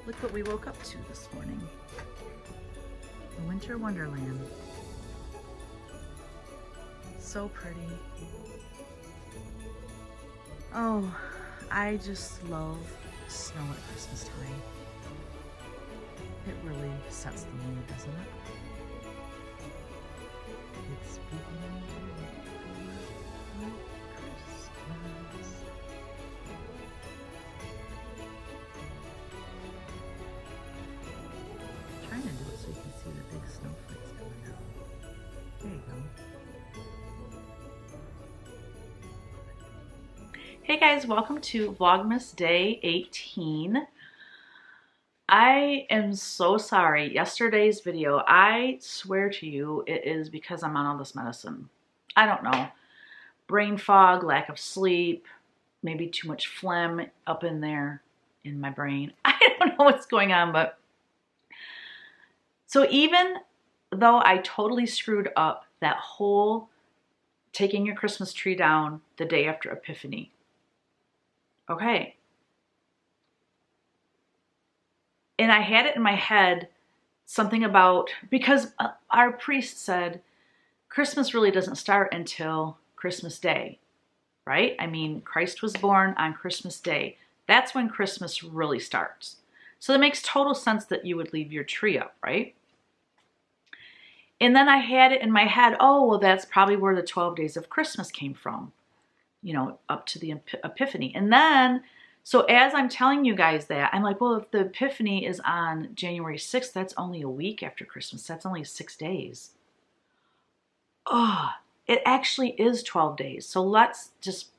Look what we woke up to this morning. A winter wonderland. So pretty. Oh, I just love snow at Christmas time. It really sets the mood, doesn't it? It's beginning to look like Christmas. Trying to do it so you can see the big snowflakes coming down. There you go. Hey guys, welcome to Vlogmas Day 18. I am so sorry. Yesterday's video, I swear to you, it is because I'm on all this medicine. I don't know. Brain fog, lack of sleep, maybe too much phlegm up in there in my brain. I don't know what's going on, but so even though I totally screwed up that whole taking your Christmas tree down the day after Epiphany. Okay. And I had it in my head, something about, because our priest said Christmas really doesn't start until Christmas Day, right? I mean, Christ was born on Christmas Day. That's when Christmas really starts. So that makes total sense that you would leave your tree up, right? And then I had it in my head, oh, well, that's probably where the 12 days of Christmas came from, you know, up to the Epiphany. And then, so as I'm telling you guys that, I'm like, well, if the Epiphany is on January 6th, that's only a week after Christmas. That's only 6 days. Oh, it actually is 12 days. So let's just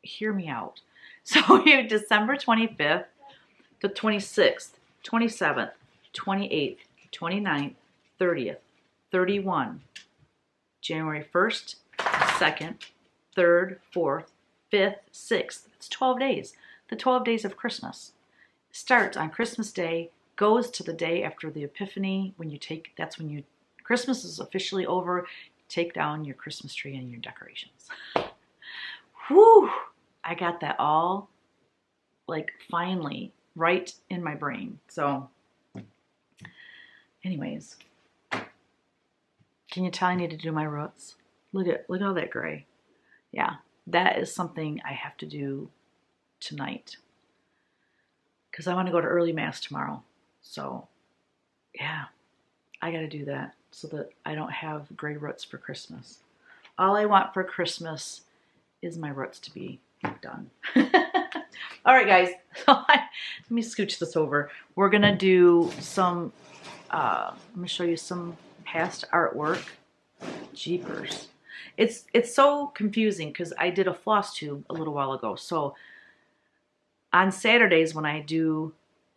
hear me out. So we have December 25th, the 26th, 27th, 28th, 29th, 30th, 31, January 1st, 2nd, 3rd, 4th, 5th, 6th. It's 12 days. The 12 days of Christmas. Starts on Christmas Day, goes to the day after the Epiphany, when you take, that's when you, Christmas is officially over, take down your Christmas tree and your decorations. Whew! I got that all, like, finally, right in my brain. So, anyways. Can you tell I need to do my roots? Look at all that gray. Yeah, that is something I have to do tonight because I want to go to early mass tomorrow. So yeah, I got to do that so that I don't have gray roots for Christmas. All I want for Christmas is my roots to be done. All right, guys. Let me scooch this over. We're gonna do some. I'm gonna show you some past artwork. Jeepers. It's so confusing because I did a floss tube a little while ago. So on Saturdays when I do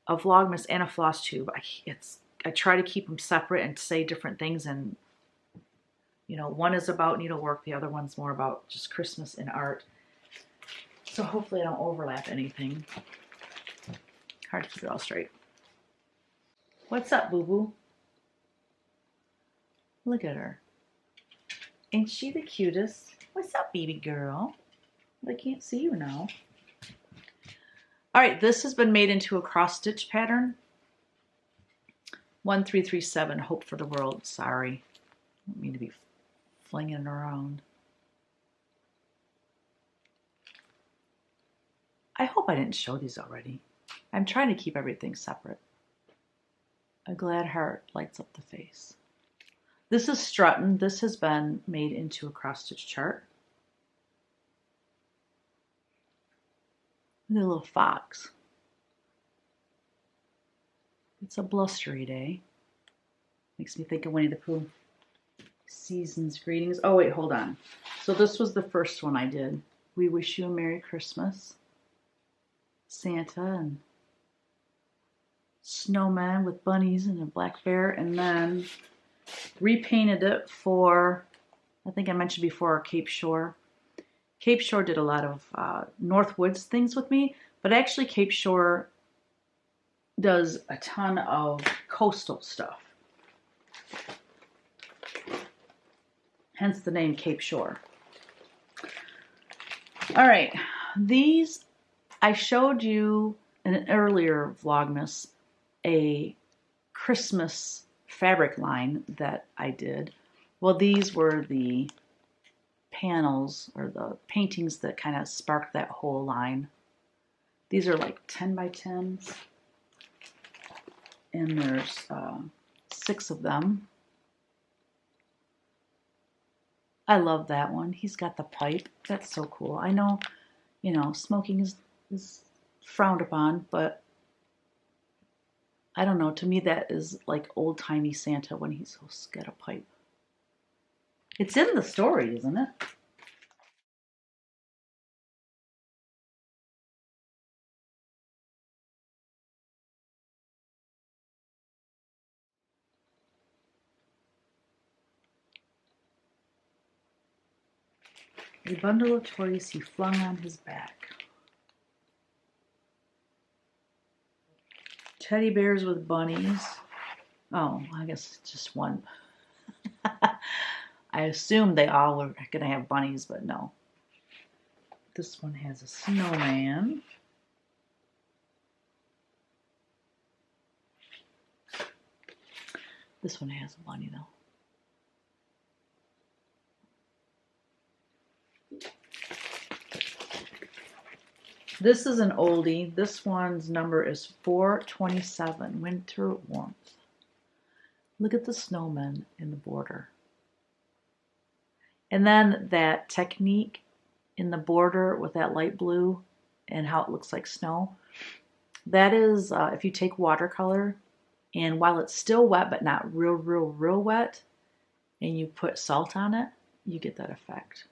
a Vlogmas and a floss tube, I try to keep them separate and say different things. And you know, one is about needlework, the other one's more about just Christmas and art. So hopefully I don't overlap anything. Hard to keep it all straight. What's up, boo-boo? Look at her. Ain't she the cutest? What's up, baby girl? I can't see you now. All right, this has been made into a cross stitch pattern. 1337, Hope for the World. Sorry. I don't mean to be flinging it around. I hope I didn't show these already. I'm trying to keep everything separate. A glad heart lights up the face. This is Struttin'. This has been made into a cross-stitch chart. And a little fox. It's a blustery day. Makes me think of Winnie the Pooh. Season's greetings. Oh wait, hold on. So this was the first one I did. We wish you a Merry Christmas. Santa and snowman with bunnies and a black bear, and then repainted it for, I think I mentioned before, Cape Shore. Cape Shore did a lot of Northwoods things with me, but actually Cape Shore does a ton of coastal stuff. Hence the name Cape Shore. All right, these, I showed you in an earlier Vlogmas a Christmas fabric line that I did. Well, these were the panels or the paintings that kind of sparked that whole line. These are like 10 by 10s, and there's 6 of them. I love that one. He's got the pipe. That's so cool. I know, you know, smoking is frowned upon, but I don't know. To me, that is like old-timey Santa when he's supposed to get a pipe. It's in the story, isn't it? A bundle of toys he flung on his back. Teddy bears with bunnies. Oh, I guess just one. I assumed they all were going to have bunnies, but no. This one has a snowman. This one has a bunny, though. This is an oldie. This one's number is 427, Winter Warmth. Look at the snowman in the border. And then that technique in the border with that light blue and how it looks like snow. That is if you take watercolor and while it's still wet but not real wet, and you put salt on it, you get that effect.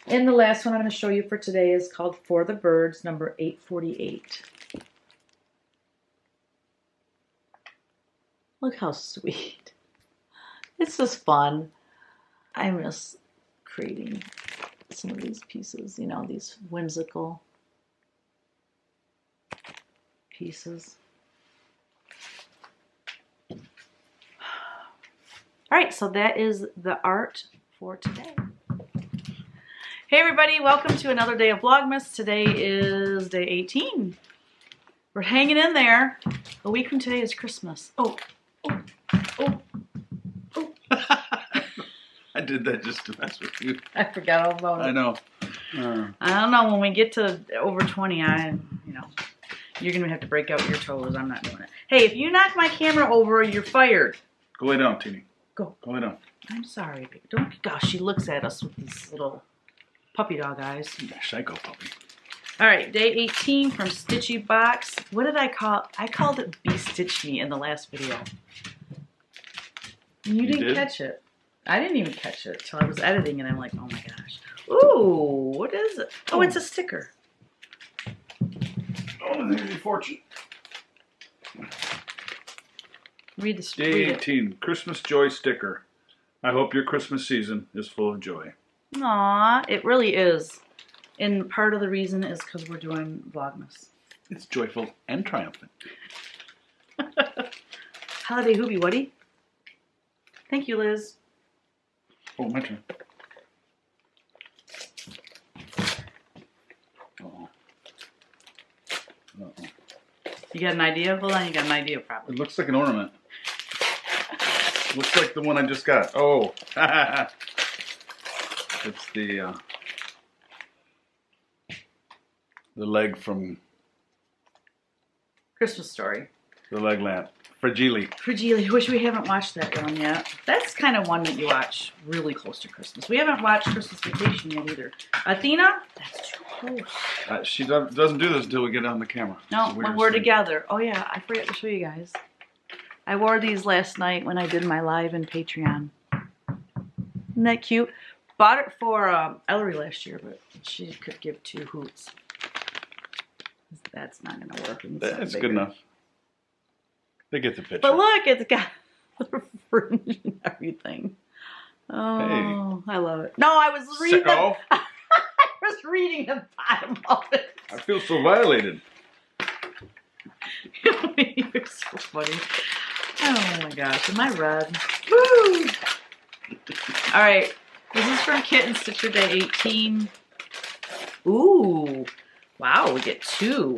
And the last one I'm going to show you for today is called For the Birds, number 848. Look how sweet. It's just fun. I miss creating some of these pieces, you know, these whimsical pieces. All right, so that is the art for today. Hey everybody, welcome to another day of Vlogmas. Today is day 18. We're hanging in there. A week from today is Christmas. Oh. I did that just to mess with you. I forgot all about it. I know. I don't know, when we get to over 20, you know, you're going to have to break out your toes. I'm not doing it. Hey, if you knock my camera over, you're fired. Go lay down, Teeny. Go. Go lay down. I'm sorry, baby. Don't, gosh, she looks at us with these little puppy dog eyes. Psycho puppy. All right, day 18 from Stitchy Box. What did I call it? I called it Be-Stitch Me in the last video. You didn't catch it. I didn't even catch it until I was editing, and I'm like, oh my gosh. Ooh, what is it? Oh, it's a sticker. Oh, this is fortune. Read the Day 18, Christmas Joy sticker. I hope your Christmas season is full of joy. Aw, it really is. And part of the reason is because we're doing Vlogmas. It's joyful and triumphant. Holiday Hoobie Woody. Thank you, Liz. Oh, my turn. Uh-oh. Uh-oh. You got an idea? Hold on, you got an idea probably. It looks like an ornament. Looks like the one I just got. Oh. It's the The leg from Christmas Story. the leg lamp. Fragile. Fragile. Wish we haven't watched that one yet. That's kind of one that you watch really close to Christmas. We haven't watched Christmas Vacation yet either. Athena? That's too close. She doesn't do this until we get on the camera. No, when we're together. Oh yeah, I forgot to show you guys. I wore these last night when I did my live in Patreon. Isn't that cute? Bought it for Ellery last year, but she could give 2 hoots. That's not going to work. That's good enough. They get the picture. But look, it's got the fringe and everything. Oh, hey. I love it. No, I was reading. I was reading the bottom of it. I feel so violated. You're so funny. Oh my gosh, am I red? Woo! All right, this is from Kitten Stitcher Day 18. Ooh, wow, we get 2.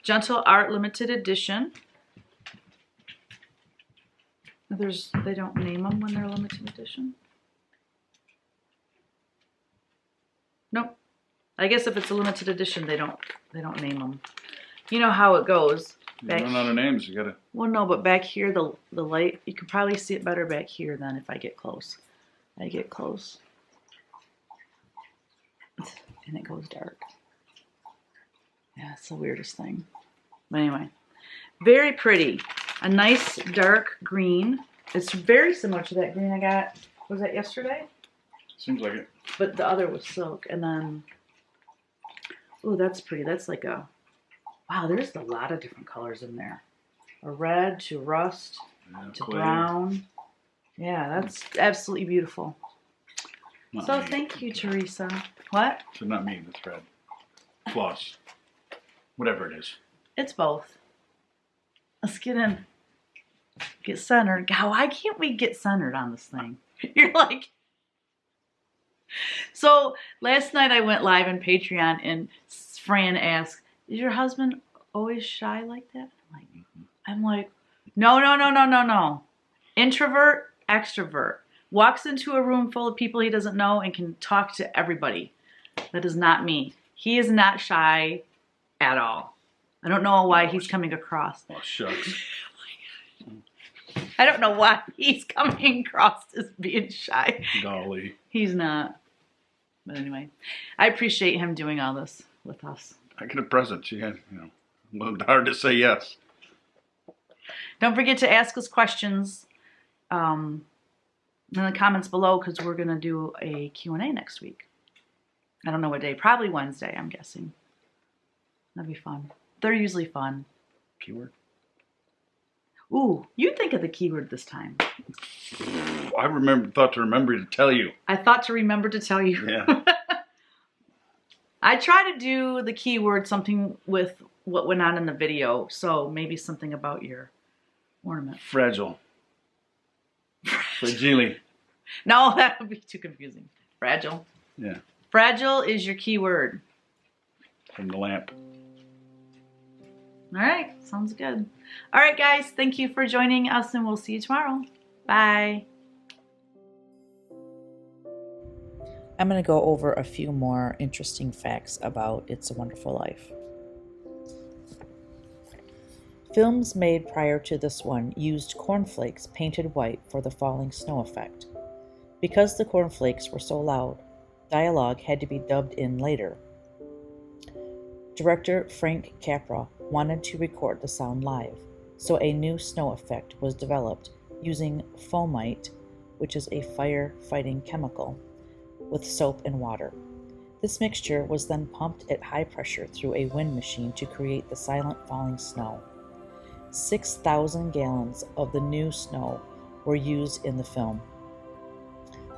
Gentle Art Limited Edition. They don't name them when they're limited edition. Nope. I guess if it's a limited edition, they don't name them. You know how it goes. You run out of names. You gotta. Well, no, but back here, the light, you can probably see it better back here than if I get close. I get close, and it goes dark. Yeah, it's the weirdest thing. But anyway, very pretty. A nice dark green. It's very similar to that green I got. Was that yesterday? Seems like it. But the other was silk, and then. Ooh, that's pretty. That's like a. Wow, there's a lot of different colors in there. A red to rust to clay. Brown. Yeah, that's absolutely beautiful. Not so me. Thank you, Teresa. What? So not me, the thread. Floss. Whatever it is. It's both. Let's get in. Get centered. God, why can't we get centered on this thing? You're like... So, last night I went live on Patreon and Fran asked, is your husband always shy like that? I'm like, no. Introvert, extrovert. Walks into a room full of people he doesn't know and can talk to everybody. That is not me. He is not shy at all. I don't know why he's coming across. Oh, shucks. I don't know why he's coming across as being shy. Golly. He's not. But anyway, I appreciate him doing all this with us. I get a present. She had, a little hard to say yes. Don't forget to ask us questions in the comments below because we're going to do a Q&A next week. I don't know what day. Probably Wednesday, I'm guessing. That'd be fun. They're usually fun. Keyword? Ooh, you think of the keyword this time. I thought to remember to tell you. I thought to remember to tell you. Yeah. I try to do the keyword something with what went on in the video, so maybe something about your ornament. Fragile. Fragile. No, that would be too confusing. Fragile. Yeah. Fragile is your keyword. From the lamp. All right, sounds good. All right, guys, thank you for joining us, and we'll see you tomorrow. Bye. I'm going to go over a few more interesting facts about It's a Wonderful Life. Films made prior to this one used cornflakes painted white for the falling snow effect. Because the cornflakes were so loud, dialogue had to be dubbed in later. Director Frank Capra wanted to record the sound live, so a new snow effect was developed using foamite, which is a fire-fighting chemical, with soap and water. This mixture was then pumped at high pressure through a wind machine to create the silent falling snow. 6,000 gallons of the new snow were used in the film.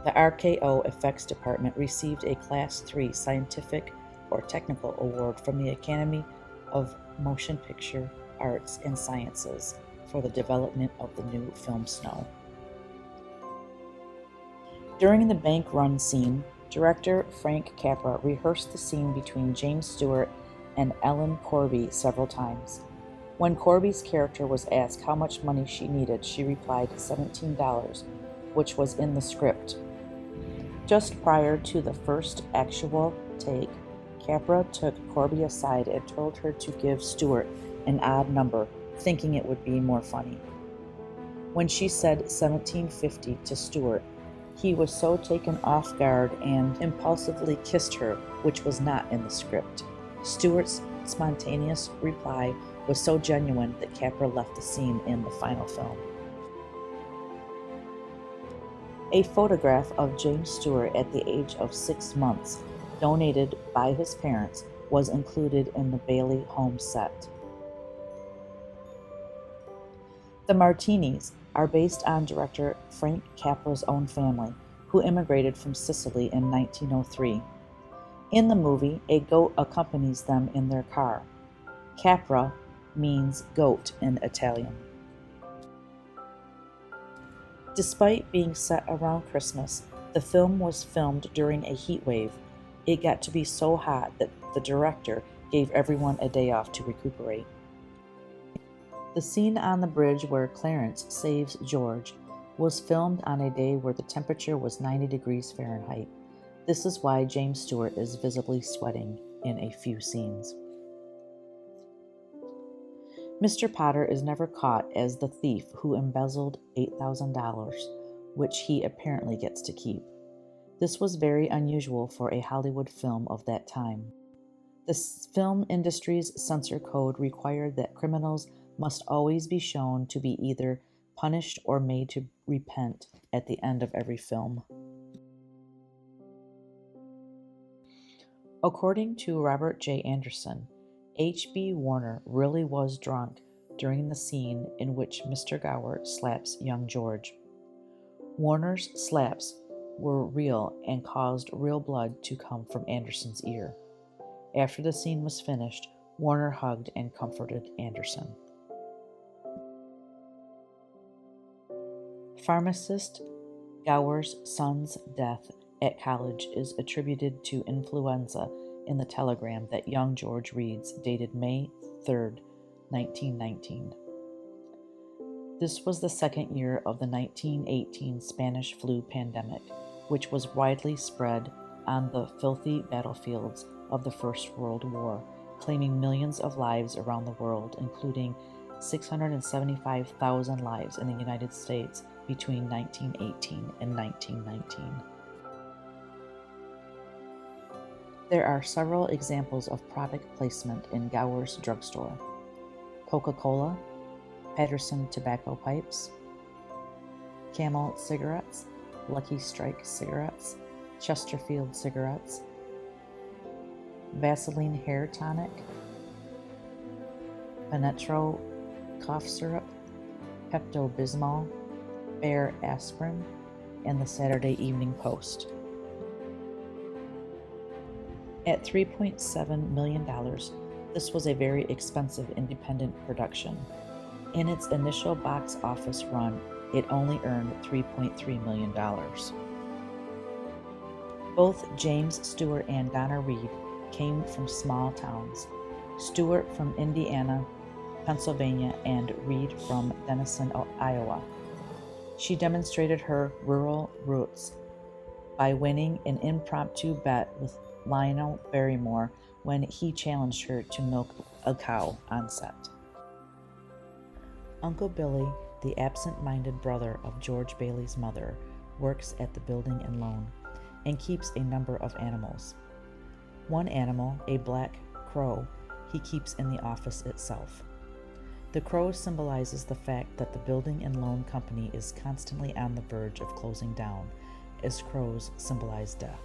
The RKO Effects Department received a Class 3 Scientific or Technical Award from the Academy of Motion Picture Arts and Sciences for the development of the new film snow. During the bank run scene, director Frank Capra rehearsed the scene between James Stewart and Ellen Corby several times. When Corby's character was asked how much money she needed, she replied $17, which was in the script. Just prior to the first actual take, Capra took Corby aside and told her to give Stuart an odd number, thinking it would be more funny. When she said 1750 to Stuart, he was so taken off guard and impulsively kissed her, which was not in the script. Stuart's spontaneous reply was so genuine that Capra left the scene in the final film. A photograph of James Stewart at the age of 6 months, donated by his parents, was included in the Bailey home set. The Martinis are based on director Frank Capra's own family, who immigrated from Sicily in 1903. In the movie, a goat accompanies them in their car. Capra means goat in Italian. Despite being set around Christmas, the film was filmed during a heat wave. It got to be so hot that the director gave everyone a day off to recuperate. The scene on the bridge where Clarence saves George was filmed on a day where the temperature was 90 degrees Fahrenheit. This is why James Stewart is visibly sweating in a few scenes. Mr. Potter is never caught as the thief who embezzled $8,000, which he apparently gets to keep. This was very unusual for a Hollywood film of that time. The film industry's censor code required that criminals must always be shown to be either punished or made to repent at the end of every film. According to Robert J. Anderson, H.B. Warner really was drunk during the scene in which Mr. Gower slaps young George. Warner's slaps were real and caused real blood to come from Anderson's ear. After the scene was finished, Warner hugged and comforted Anderson. Pharmacist Gower's son's death at college is attributed to influenza in the telegram that young George reads, dated May 3, 1919. This was the second year of the 1918 Spanish flu pandemic, which was widely spread on the filthy battlefields of the First World War, claiming millions of lives around the world, including 675,000 lives in the United States between 1918 and 1919. There are several examples of product placement in Gower's drugstore: Coca-Cola, Patterson tobacco pipes, Camel cigarettes, Lucky Strike cigarettes, Chesterfield cigarettes, Vaseline hair tonic, Penetro cough syrup, Pepto-Bismol, Bayer aspirin, and the Saturday Evening Post. At $3.7 million, this was a very expensive independent production. In its initial box office run, it only earned $3.3 million. Both James Stewart and Donna Reed came from small towns. Stewart from Indiana, Pennsylvania, and Reed from Denison, Iowa. She demonstrated her rural roots by winning an impromptu bet with Lionel Barrymore when he challenged her to milk a cow on set. Uncle Billy, the absent-minded brother of George Bailey's mother, works at the building and loan and keeps a number of animals. One animal, a black crow, he keeps in the office itself. The crow symbolizes the fact that the building and loan company is constantly on the verge of closing down, as crows symbolize death.